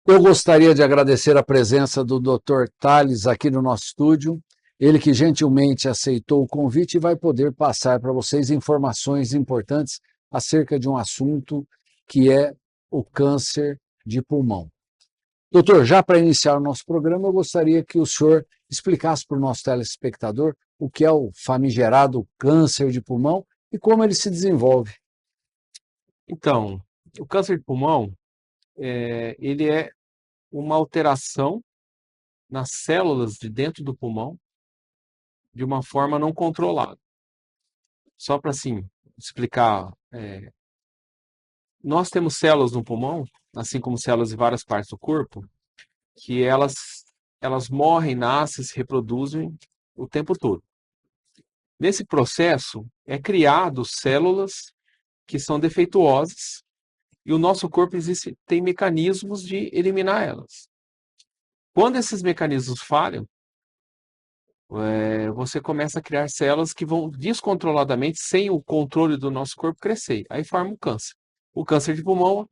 Eu gostaria de agradecer a presença do Dr. Tales aqui no nosso estúdio, ele que gentilmente aceitou o convite e vai poder passar para vocês informações importantes acerca de um assunto que é o câncer de pulmão. Doutor, já para iniciar o nosso programa, eu gostaria que o senhor explicasse para o nosso telespectador o que é o famigerado câncer de pulmão e como ele se desenvolve. Então, o câncer de pulmão, ele é uma alteração nas células de dentro do pulmão de uma forma não controlada. Só para, assim, explicar, nós temos células no pulmão, assim como células em várias partes do corpo, que elas morrem, nascem, se reproduzem o tempo todo. Nesse processo, é criado células que são defeituosas e o nosso corpo tem mecanismos de eliminar elas. Quando esses mecanismos falham, você começa a criar células que vão descontroladamente, sem o controle do nosso corpo, crescer. Aí forma o câncer. O câncer de pulmão,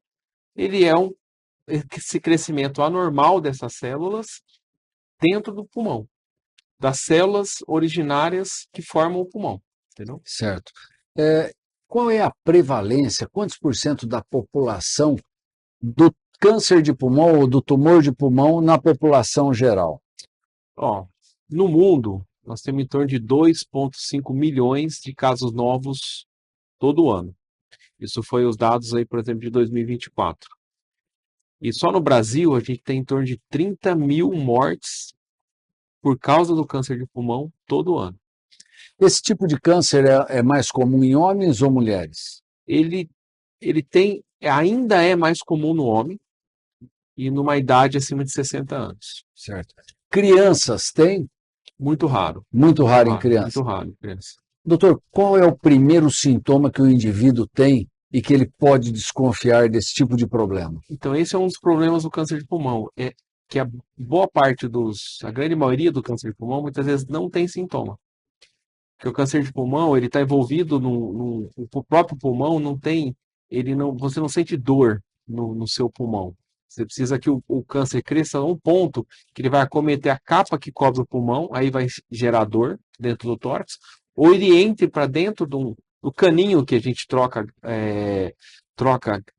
ele é esse crescimento anormal dessas células dentro do pulmão, das células originárias que formam o pulmão, entendeu? Certo. Qual é a prevalência, quantos por cento da população do câncer de pulmão ou do tumor de pulmão na população geral? Ó, no mundo, nós temos em torno de 2,5 milhões de casos novos todo ano. Isso foi os dados aí, por exemplo, de 2024. E só no Brasil a gente tem em torno de 30 mil mortes por causa do câncer de pulmão todo ano. Esse tipo de câncer é mais comum em homens ou mulheres? Ele ainda é mais comum no homem e numa idade acima de 60 anos. Certo. Crianças têm? Muito raro. Muito raro em criança. Muito raro em criança. Doutor, qual é o primeiro sintoma que o indivíduo tem e que ele pode desconfiar desse tipo de problema? Então, esse é um dos problemas do câncer de pulmão. É que a grande maioria do câncer de pulmão, muitas vezes não tem sintoma. Porque o câncer de pulmão, ele está envolvido o próprio pulmão você não sente dor no seu pulmão. Você precisa que o câncer cresça a um ponto que ele vai acometer a capa que cobre o pulmão, aí vai gerar dor dentro do tórax, ou ele entre para dentro do caninho que a gente troca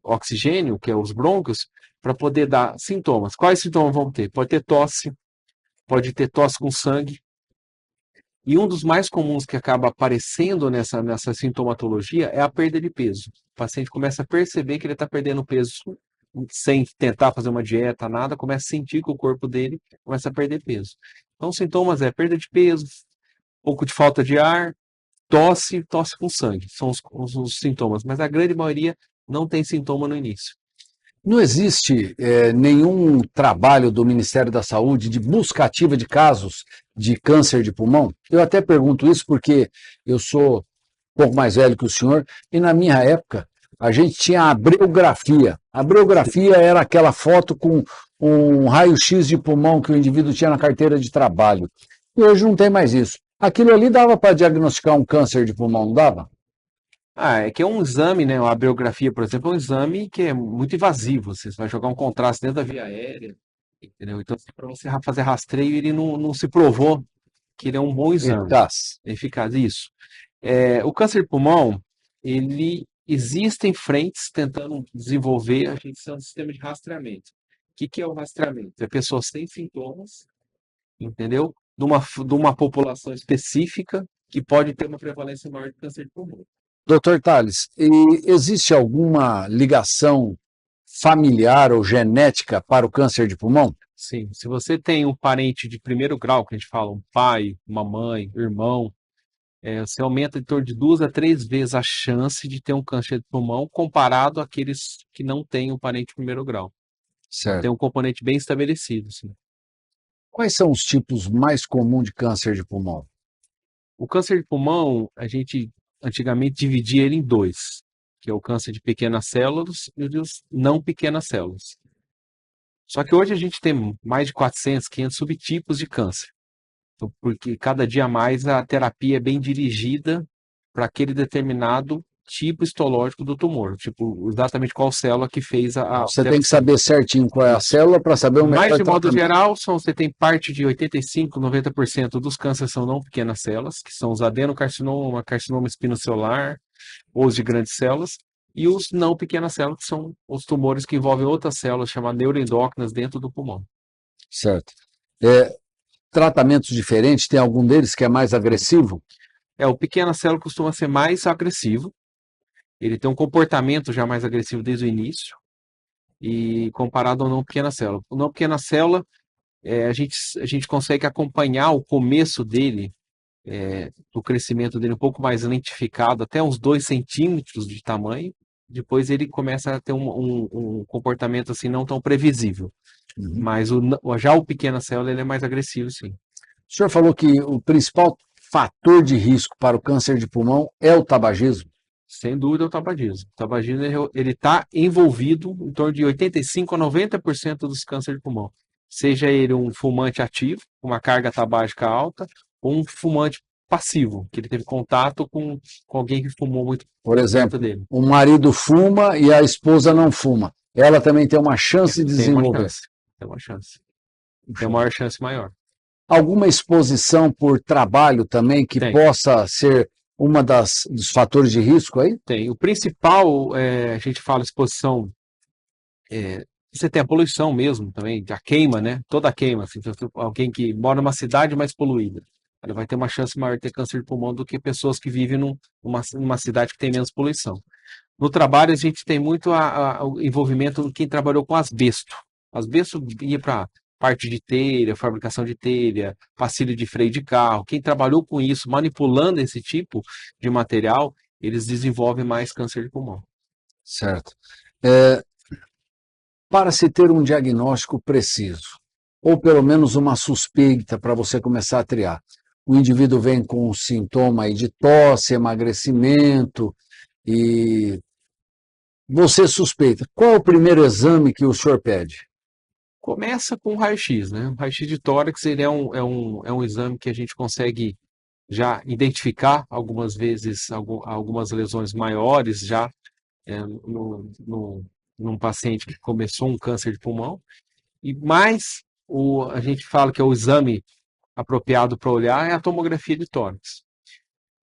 oxigênio, que é os brônquios, para poder dar sintomas. Quais sintomas vão ter? Pode ter tosse com sangue. E um dos mais comuns que acaba aparecendo nessa sintomatologia é a perda de peso. O paciente começa a perceber que ele está perdendo peso sem tentar fazer uma dieta, nada, começa a sentir que o corpo dele começa a perder peso. Então, os sintomas é perda de peso, pouco de falta de ar, tosse com sangue. São os sintomas, mas a grande maioria não tem sintoma no início. Não existe nenhum trabalho do Ministério da Saúde de busca ativa de casos de câncer de pulmão? Eu até pergunto isso porque eu sou um pouco mais velho que o senhor e na minha época a gente tinha a abriografia. A abriografia era aquela foto com um raio-x de pulmão que o indivíduo tinha na carteira de trabalho. E hoje não tem mais isso. Aquilo ali dava para diagnosticar um câncer de pulmão, não dava? É que é um exame, né? A biografia, por exemplo, é um exame que é muito invasivo. Você vai jogar um contraste dentro da via aérea, entendeu? Então, para você fazer rastreio, ele não se provou que ele é um bom exame. Eficaz, isso. O câncer de pulmão, existem frentes tentando desenvolver um sistema de rastreamento. O que é o rastreamento? É pessoas sem sintomas, entendeu? De uma população específica que pode ter uma prevalência maior de câncer de pulmão. Doutor Tales, existe alguma ligação familiar ou genética para o câncer de pulmão? Sim, se você tem um parente de primeiro grau, que a gente fala, um pai, uma mãe, irmão, você aumenta em torno de 2 a 3 vezes a chance de ter um câncer de pulmão comparado àqueles que não têm um parente de primeiro grau. Certo. Tem um componente bem estabelecido. Sim. Quais são os tipos mais comuns de câncer de pulmão? O câncer de pulmão, a gente antigamente dividia ele em dois, que é o câncer de pequenas células e os não pequenas células. Só que hoje a gente tem mais de 400, 500 subtipos de câncer. Então, porque cada dia mais a terapia é bem dirigida para aquele determinado tipo histológico do tumor, tipo, exatamente qual célula que fez Você tem que saber certinho qual é a célula para saber o Mas, melhor de modo tratamento. geral, você tem parte de 85, 90% dos cânceres são não pequenas células, que são os adenocarcinoma, carcinoma espinocelular, ou os de grandes células, e os não pequenas células, que são os tumores que envolvem outras células, chamadas neuroendócrinas, dentro do pulmão. Certo. Tratamentos diferentes, tem algum deles que é mais agressivo? O pequena célula costuma ser mais agressivo, ele tem um comportamento já mais agressivo desde o início, e comparado ao não pequena célula. O não pequena célula, a gente consegue acompanhar o começo dele, do crescimento dele um pouco mais lentificado, até uns 2 centímetros de tamanho. Depois ele começa a ter um comportamento assim não tão previsível. Uhum. Mas já o pequena célula ele é mais agressivo, sim. O senhor falou que o principal fator de risco para o câncer de pulmão é o tabagismo. Sem dúvida é o tabagismo. O tabagismo ele está envolvido em torno de 85 a 90% dos cânceres de pulmão. Seja ele um fumante ativo, com uma carga tabágica alta, ou um fumante passivo, que ele teve contato com alguém que fumou muito Por perto exemplo, dele. o marido fuma e a esposa não fuma. Ela também tem uma chance de Tem uma desenvolver. chance. Tem uma chance. Tem uma maior chance maior. Alguma exposição por trabalho também que Tem. possa ser uma dos fatores de risco aí? Tem. O principal, a gente fala exposição, você tem a poluição mesmo também, a queima, né? Toda a queima. Assim, alguém que mora numa cidade mais poluída, ela vai ter uma chance maior de ter câncer de pulmão do que pessoas que vivem numa cidade que tem menos poluição. No trabalho, a gente tem muito o envolvimento de quem trabalhou com asbesto. Asbesto ia para parte de telha, fabricação de telha, pastilha de freio de carro. Quem trabalhou com isso, manipulando esse tipo de material, eles desenvolvem mais câncer de pulmão. Certo. Para se ter um diagnóstico preciso, ou pelo menos uma suspeita para você começar a triar, o indivíduo vem com um sintoma aí de tosse, emagrecimento, e você suspeita. Qual é o primeiro exame que o senhor pede? Começa com o raio-x, né? O raio-x de tórax ele é um exame que a gente consegue já identificar algumas vezes algumas lesões maiores já num paciente que começou um câncer de pulmão. E mais a gente fala que é o exame apropriado para olhar é a tomografia de tórax.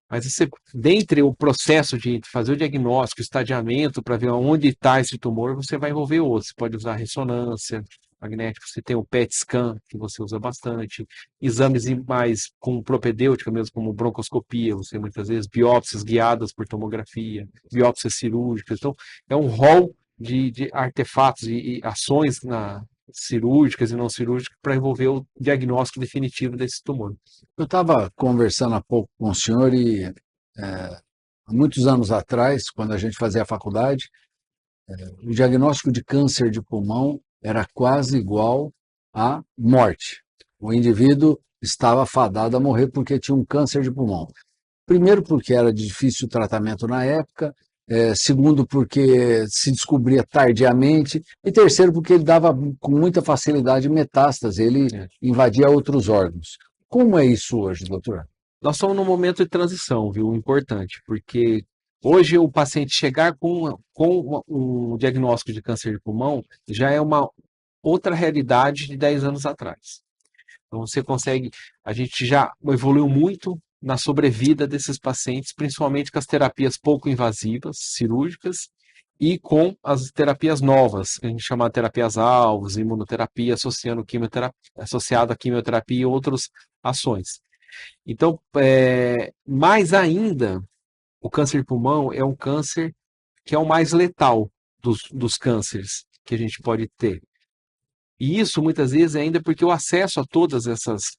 Mas dentre o processo de fazer o diagnóstico, o estadiamento, para ver onde está esse tumor, você vai envolver outros. Você pode usar ressonância magnética, você tem o PET scan, que você usa bastante, exames mais com propedêutica mesmo, como broncoscopia, você muitas vezes, biópsias guiadas por tomografia, biópsias cirúrgicas. Então, é um rol de artefatos e ações cirúrgicas e não cirúrgicas para envolver o diagnóstico definitivo desse tumor. Eu estava conversando há pouco com o senhor e há muitos anos atrás, quando a gente fazia a faculdade, o diagnóstico de câncer de pulmão era quase igual à morte. O indivíduo estava fadado a morrer porque tinha um câncer de pulmão. Primeiro porque era de difícil tratamento na época, segundo porque se descobria tardiamente, e terceiro porque ele dava com muita facilidade metástase, ele invadia outros órgãos. Como é isso hoje, doutor? Nós estamos num momento de transição, viu? Importante, porque hoje o paciente chegar com um diagnóstico de câncer de pulmão já é uma outra realidade de 10 anos atrás. Então você consegue, a gente já evoluiu muito na sobrevida desses pacientes, principalmente com as terapias pouco invasivas, cirúrgicas, e com as terapias novas, que a gente chama de terapias-alvos, imunoterapia, associada à quimioterapia e outras ações. Então, mais ainda, o câncer de pulmão é um câncer que é o mais letal dos cânceres que a gente pode ter. E isso, muitas vezes, é ainda porque o acesso a todas essas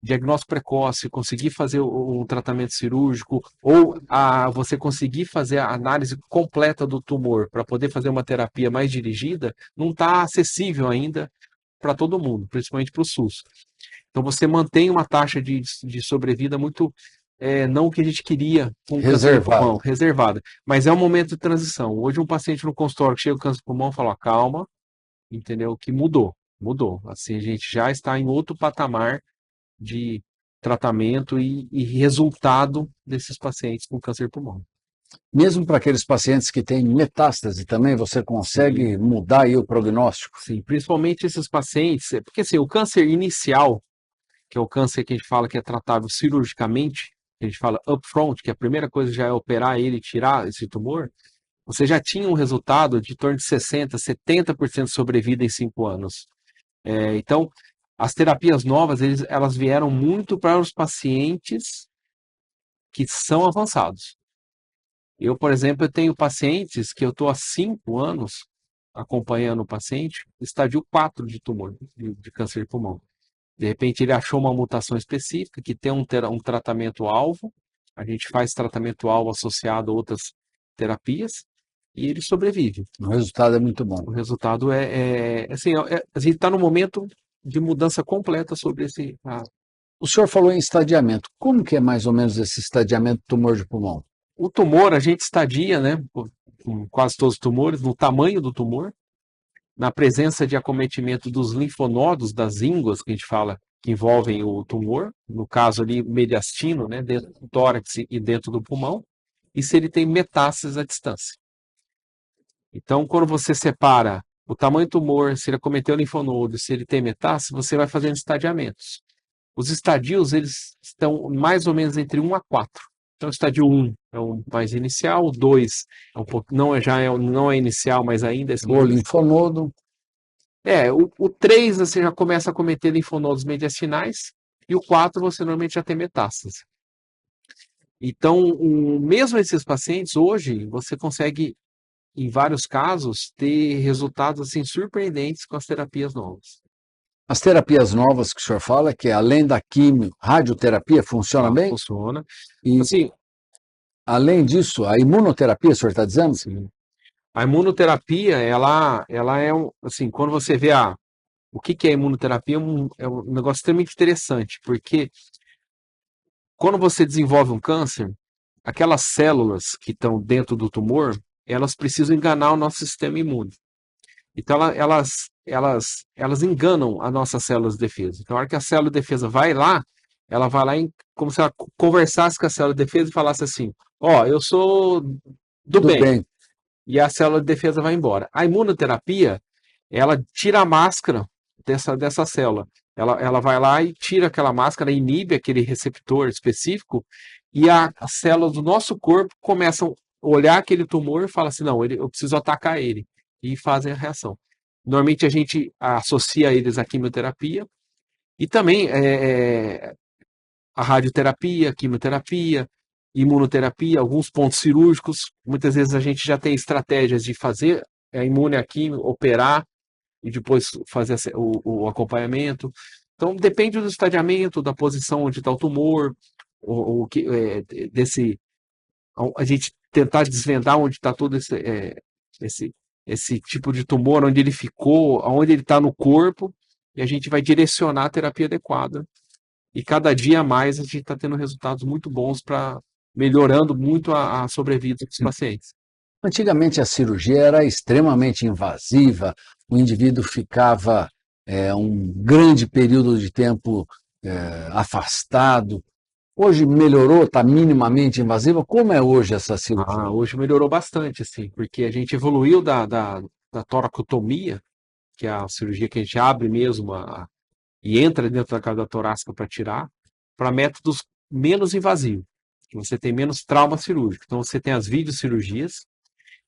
diagnóstico precoce, conseguir fazer um tratamento cirúrgico, ou você conseguir fazer a análise completa do tumor para poder fazer uma terapia mais dirigida, não está acessível ainda para todo mundo, principalmente para o SUS. Então você mantém uma taxa de sobrevida muito, não o que a gente queria com câncer de pulmão, reservada. Mas é um momento de transição. Hoje um paciente no consultório que chega com câncer de pulmão fala, calma, entendeu? Que mudou. Assim, a gente já está em outro patamar de tratamento e resultado desses pacientes com câncer de pulmão. Mesmo para aqueles pacientes que têm metástase também, você consegue mudar aí o prognóstico? Sim, principalmente esses pacientes, porque assim, o câncer inicial, que é o câncer que a gente fala que é tratável cirurgicamente, a gente fala upfront, que a primeira coisa já é operar ele e tirar esse tumor, você já tinha um resultado de torno de 60%, 70% de sobrevida em 5 anos. Então, as terapias novas, elas vieram muito para os pacientes que são avançados. Eu, por exemplo, eu tenho pacientes que eu estou há 5 anos acompanhando o paciente, estádio 4 de tumor, de câncer de pulmão. De repente ele achou uma mutação específica que tem um tratamento-alvo, a gente faz tratamento-alvo associado a outras terapias e ele sobrevive. O resultado é muito bom. O resultado assim, a gente está no momento de mudança completa sobre esse... O senhor falou em estadiamento. Como que é mais ou menos esse estadiamento do tumor de pulmão? O tumor, a gente estadia, né, com quase todos os tumores, no tamanho do tumor, na presença de acometimento dos linfonodos, das ínguas, que a gente fala, que envolvem o tumor, no caso ali, mediastino, né, dentro do tórax e dentro do pulmão, e se ele tem metástases à distância. Então, quando você separa o tamanho do tumor, se ele acometeu o linfonodo, se ele tem metástase, você vai fazendo estadiamentos. Os estadios, eles estão mais ou menos entre 1 a 4. Então, o estádio 1 é o mais inicial, o 2 é um pouco, não é inicial, mas ainda é O linfonodo. o 3 você já começa a cometer linfonodos mediastinais, e o 4 você normalmente já tem metástase. Então, mesmo esses pacientes, hoje, você consegue, em vários casos, ter resultados assim, surpreendentes com as terapias novas. As terapias novas que o senhor fala, que além da quimio, radioterapia, funciona bem? Funciona. E, Assim, além disso, a imunoterapia, o senhor está dizendo? sim. A imunoterapia, ela é assim, quando você vê o que é imunoterapia, é um negócio extremamente interessante, porque quando você desenvolve um câncer, aquelas células que estão dentro do tumor, elas precisam enganar o nosso sistema imune. Então, elas enganam as nossas células de defesa. Então, a hora que a célula de defesa vai lá, ela vai lá como se ela conversasse com a célula de defesa e falasse assim: ó, eu sou do bem. E a célula de defesa vai embora. A imunoterapia, ela tira a máscara dessa célula. Ela vai lá e tira aquela máscara, inibe aquele receptor específico, e as células do nosso corpo começam a olhar aquele tumor e falam assim: não, eu preciso atacar ele. E fazem a reação. Normalmente a gente associa eles à quimioterapia e também a radioterapia, quimioterapia, imunoterapia, alguns pontos cirúrgicos. Muitas vezes a gente já tem estratégias de fazer a imune a quimio, operar e depois fazer o acompanhamento. Então depende do estadiamento, da posição onde está o tumor, o que a gente tentar desvendar onde está todo esse tipo de tumor, onde ele ficou, onde ele está no corpo, e a gente vai direcionar a terapia adequada. E cada dia mais a gente está tendo resultados muito bons para melhorando muito a sobrevida dos pacientes. Antigamente a cirurgia era extremamente invasiva, o indivíduo ficava um grande período de tempo afastado. Hoje melhorou, está minimamente invasiva. Como é hoje essa cirurgia? Hoje melhorou bastante, assim, porque a gente evoluiu da toracotomia, que é a cirurgia que a gente abre mesmo e entra dentro da cavidade torácica para tirar, para métodos menos invasivos, que você tem menos trauma cirúrgico. Então você tem as videocirurgias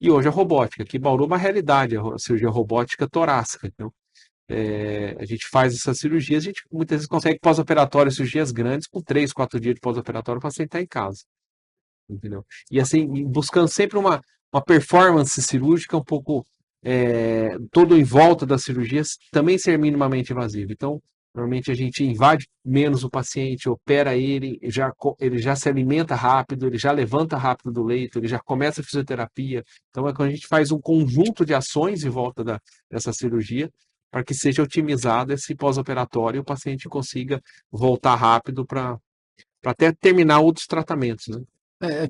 e hoje a robótica, que Bauru é uma realidade, a cirurgia robótica torácica. Então, a gente faz essas cirurgias, a gente muitas vezes consegue pós-operatório, cirurgias grandes, com 3, 4 dias de pós-operatório, o paciente está em casa. Entendeu? E assim, buscando sempre uma performance cirúrgica um pouco todo em volta das cirurgias, também ser minimamente invasivo. Então, normalmente a gente invade menos o paciente, opera ele já se alimenta rápido, ele já levanta rápido do leito, ele já começa a fisioterapia. Então, é quando a gente faz um conjunto de ações em volta dessa cirurgia, para que seja otimizado esse pós-operatório e o paciente consiga voltar rápido para até terminar outros tratamentos, né?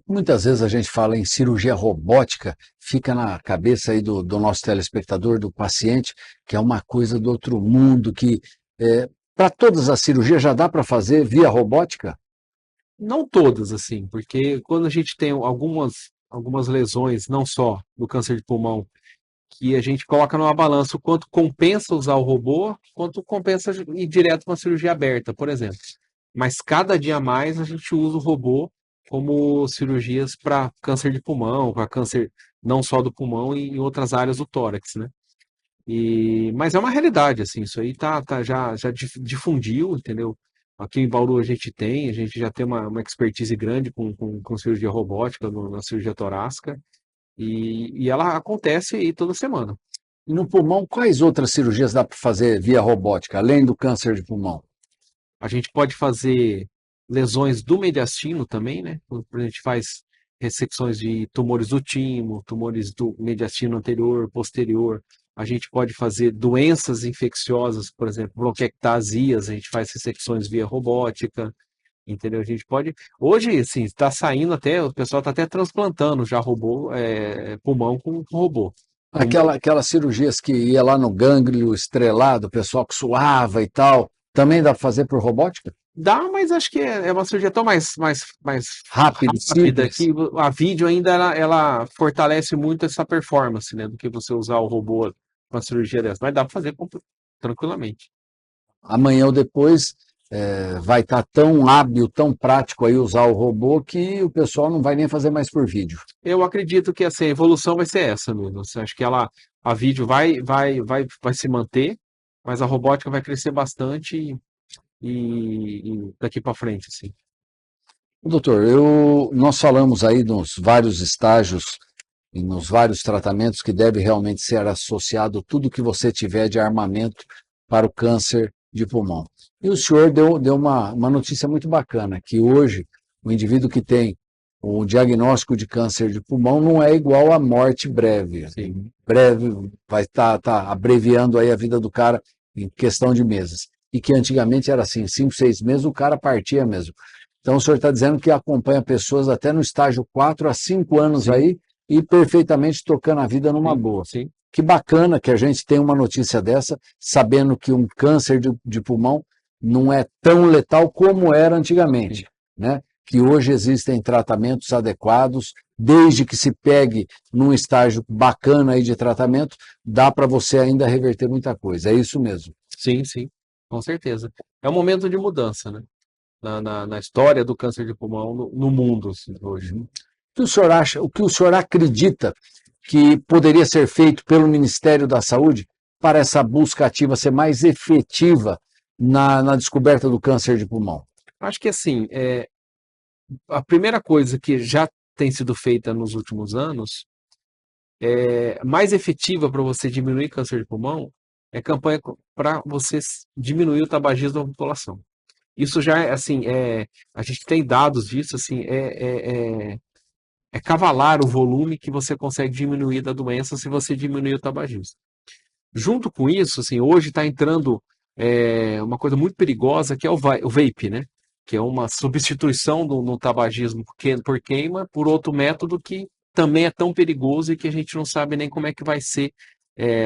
Muitas vezes a gente fala em cirurgia robótica, fica na cabeça aí do nosso telespectador, do paciente, que é uma coisa do outro mundo, que para todas as cirurgias já dá para fazer via robótica? Não todas, assim, porque quando a gente tem algumas algumas lesões, não só do câncer de pulmão, que a gente coloca numa balança o quanto compensa usar o robô, quanto compensa ir direto para uma cirurgia aberta, por exemplo. Mas cada dia mais a gente usa o robô como cirurgias para câncer de pulmão, para câncer não só do pulmão e em outras áreas do tórax, né? Mas é uma realidade, assim, isso aí já difundiu, entendeu? Aqui em Bauru a gente já tem uma expertise grande com cirurgia robótica na cirurgia torácica, e ela acontece aí toda semana. E no pulmão, quais outras cirurgias dá para fazer via robótica, além do câncer de pulmão? A gente pode fazer lesões do mediastino também, né? A gente faz ressecções de tumores do timo, tumores do mediastino anterior, posterior. A gente pode fazer doenças infecciosas, por exemplo, bronquiectasias, a gente faz ressecções via robótica, entendeu? A gente pode. Hoje, assim, está saindo até, o pessoal está até transplantando já robô, pulmão com robô. Aquelas cirurgias que ia lá no gânglio estrelado, o pessoal que suava e tal, também dá para fazer por robótica? Dá, mas acho que é uma cirurgia tão mais Rápido, rápida simples. que a vídeo ainda ela fortalece muito essa performance, né? Do que você usar o robô com uma cirurgia dessa. Mas dá para fazer tranquilamente. Amanhã ou depois vai estar tão hábil, tão prático aí usar o robô que o pessoal não vai nem fazer mais por vídeo. Eu acredito que assim, a evolução vai ser essa mesmo. Acho que a vídeo vai se manter, mas a robótica vai crescer bastante e daqui para frente, assim. Doutor, nós falamos aí nos vários estágios e nos vários tratamentos que deve realmente ser associado tudo que você tiver de armamento para o câncer de pulmão. E o senhor deu uma notícia muito bacana, que hoje o indivíduo que tem o diagnóstico de câncer de pulmão não é igual à morte breve. Sim. Breve vai estar abreviando aí a vida do cara em questão de meses. E que antigamente era assim, 5, 6 meses o cara partia mesmo. Então o senhor está dizendo que acompanha pessoas até no estágio 4 a 5 anos Sim. aí e perfeitamente tocando a vida numa boa. Sim. Que bacana que a gente tem uma notícia dessa, sabendo que um câncer de pulmão não é tão letal como era antigamente, né? Que hoje existem tratamentos adequados, desde que se pegue num estágio bacana aí de tratamento, dá para você ainda reverter muita coisa. É isso mesmo. Sim, com certeza. É um momento de mudança, né? Na história do câncer de pulmão no mundo, assim, hoje. O que o senhor acha, o que o senhor acredita que poderia ser feito pelo Ministério da Saúde para essa busca ativa ser mais efetiva na descoberta do câncer de pulmão? Acho que assim, a primeira coisa que já tem sido feita nos últimos anos, mais efetiva para você diminuir câncer de pulmão, é campanha para você diminuir o tabagismo da população. Isso já é assim, a gente tem dados disso, assim, é cavalar o volume que você consegue diminuir da doença se você diminuir o tabagismo. Junto com isso, assim, hoje está entrando uma coisa muito perigosa que é o vape, né? Que é uma substituição do tabagismo por queima por outro método que também é tão perigoso e que a gente não sabe nem como é que vai ser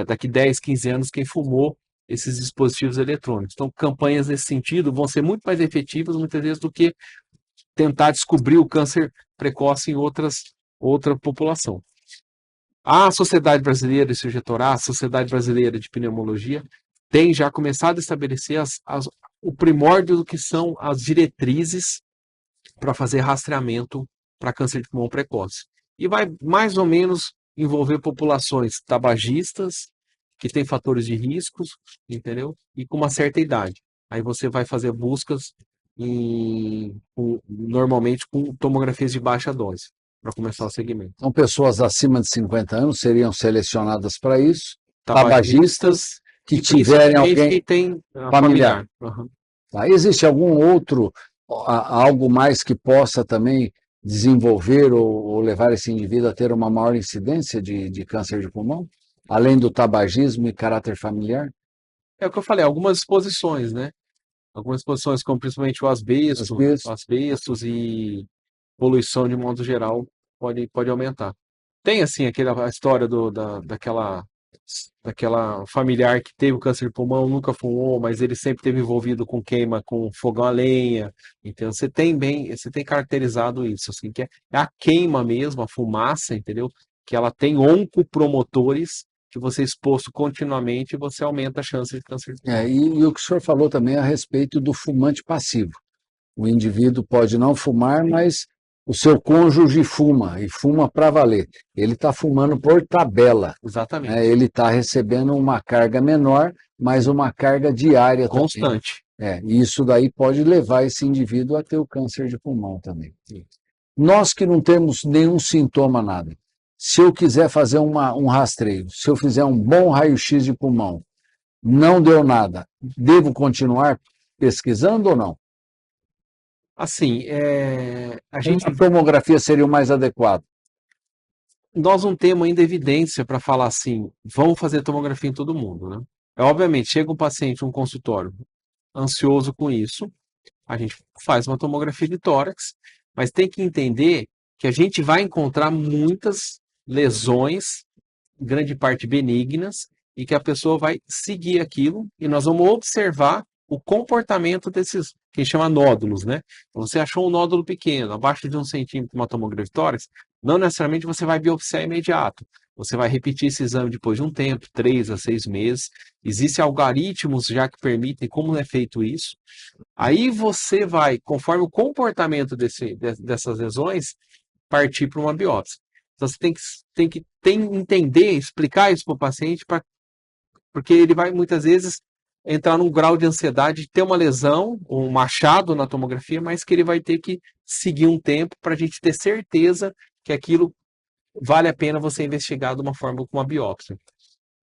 daqui 10, 15 anos quem fumou esses dispositivos eletrônicos. Então, campanhas nesse sentido vão ser muito mais efetivas, muitas vezes, do que tentar descobrir o câncer precoce em outra população. A Sociedade Brasileira de Cirurgia Torácica, a Sociedade Brasileira de Pneumologia, tem já começado a estabelecer o primórdio do que são as diretrizes para fazer rastreamento para câncer de pulmão precoce. E vai mais ou menos envolver populações tabagistas, que têm fatores de riscos, entendeu? E com uma certa idade. Aí você vai fazer buscas normalmente com tomografias de baixa dose, para começar o segmento. Então, pessoas acima de 50 anos seriam selecionadas para isso, tabagistas que tiverem alguém que tem familiar. Uhum. Tá? Existe algum outro, algo mais que possa também desenvolver ou levar esse indivíduo a ter uma maior incidência de câncer de pulmão? Além do tabagismo e caráter familiar? É o que eu falei, algumas exposições, né? Algumas exposições, como principalmente o asbestos e poluição de modo geral, pode aumentar. Tem, assim, a história daquela daquela familiar que teve o câncer de pulmão, nunca fumou, mas ele sempre teve envolvido com queima, com fogão a lenha. Então você tem caracterizado isso, assim, que é a queima mesmo, a fumaça, entendeu? Que ela tem oncopromotores que você exposto continuamente, você aumenta a chance de câncer de pulmão. E o que o senhor falou também a respeito do fumante passivo. O indivíduo pode não fumar, mas o seu cônjuge fuma, e fuma para valer. Ele está fumando por tabela. Exatamente. Ele está recebendo uma carga menor, mas uma carga diária constante. E isso daí pode levar esse indivíduo a ter o câncer de pulmão também. Sim. Nós que não temos nenhum sintoma, nada. Se eu quiser fazer um rastreio, se eu fizer um bom raio-x de pulmão, não deu nada, devo continuar pesquisando ou não? Assim, A tomografia seria o mais adequado? Nós não temos ainda evidência para falar assim, vamos fazer tomografia em todo mundo, né? Obviamente, chega um paciente num consultório ansioso com isso, a gente faz uma tomografia de tórax, mas tem que entender que a gente vai encontrar muitas lesões, grande parte benignas, e que a pessoa vai seguir aquilo, e nós vamos observar o comportamento desses, que a gente chama nódulos, né? Você achou um nódulo pequeno, abaixo de 1 centímetro, uma tomografia de tórax, não necessariamente você vai biopsiar imediato. Você vai repetir esse exame depois de um tempo, 3 a 6 meses. Existem algoritmos já que permitem como é feito isso. Aí você vai, conforme o comportamento dessas lesões, partir para uma biópsia. Então você tem que entender, explicar isso para o paciente, porque ele vai muitas vezes entrar num grau de ansiedade de ter uma lesão, um achado na tomografia, mas que ele vai ter que seguir um tempo para a gente ter certeza que aquilo vale a pena você investigar de uma forma com uma biópsia.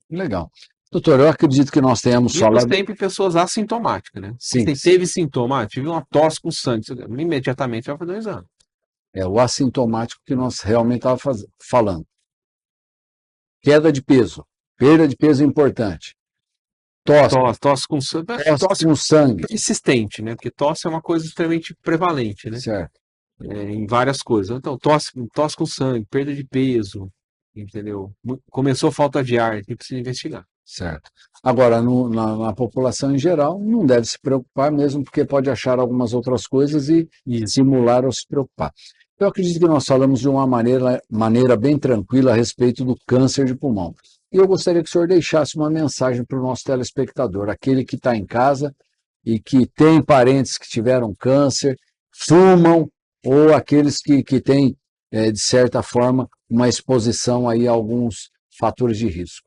Legal. Doutor, eu acredito que nós tenhamos falado... E sempre pessoas assintomáticas, né? Sim. Você teve sintoma, tive uma tosse com sangue, imediatamente vai fazer um exame. É o assintomático que nós realmente estávamos falando. Queda de peso, perda de peso importante. Tosse com sangue. Tosse com sangue. Persistente, né? Porque tosse é uma coisa extremamente prevalente, né? Certo. Em várias coisas. Então, tosse com sangue, perda de peso, entendeu? Começou falta de ar, a gente precisa investigar. Certo. Agora, na população em geral, não deve se preocupar mesmo, porque pode achar algumas outras coisas e simular ou se preocupar. Eu acredito que nós falamos de uma maneira bem tranquila a respeito do câncer de pulmão. E eu gostaria que o senhor deixasse uma mensagem para o nosso telespectador, aquele que está em casa e que tem parentes que tiveram câncer, fumam, ou aqueles que têm, de certa forma, uma exposição aí a alguns fatores de risco.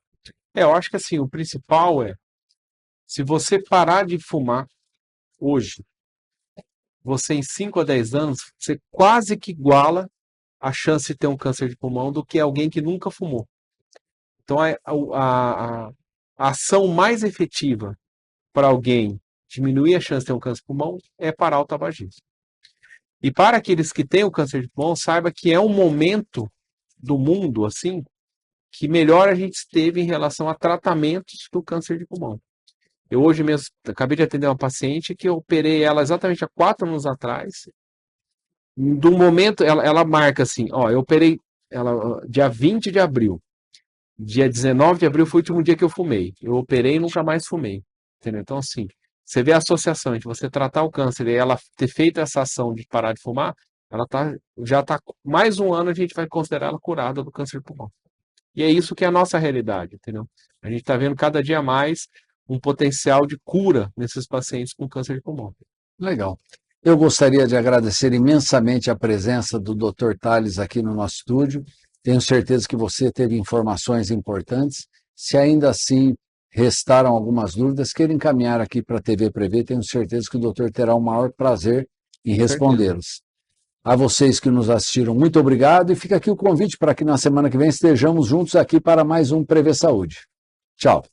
Eu acho que assim, o principal se você parar de fumar hoje, você em 5 a 10 anos, você quase que iguala a chance de ter um câncer de pulmão do que alguém que nunca fumou. Então, a ação mais efetiva para alguém diminuir a chance de ter um câncer de pulmão é parar o tabagismo. E para aqueles que têm o câncer de pulmão, saiba que é um momento do mundo, assim, que melhor a gente esteve em relação a tratamentos do câncer de pulmão. Eu hoje mesmo acabei de atender uma paciente que eu operei ela exatamente há 4 anos atrás. Do momento, ela marca assim, ó, eu operei ela dia 20 de abril. Dia 19 de abril foi o último dia que eu fumei. Eu operei e nunca mais fumei. Entendeu? Então, assim, você vê a associação entre você tratar o câncer e ela ter feito essa ação de parar de fumar, ela já está mais um ano, a gente vai considerar ela curada do câncer de pulmão. E é isso que é a nossa realidade, entendeu? A gente está vendo cada dia mais um potencial de cura nesses pacientes com câncer de pulmão. Legal. Eu gostaria de agradecer imensamente a presença do Dr. Tales aqui no nosso estúdio. Tenho certeza que você teve informações importantes. Se ainda assim restaram algumas dúvidas, queira encaminhar aqui para a TV Prevê. Tenho certeza que o doutor terá o maior prazer em respondê-los. A vocês que nos assistiram, muito obrigado. E fica aqui o convite para que na semana que vem estejamos juntos aqui para mais um Prevê Saúde. Tchau.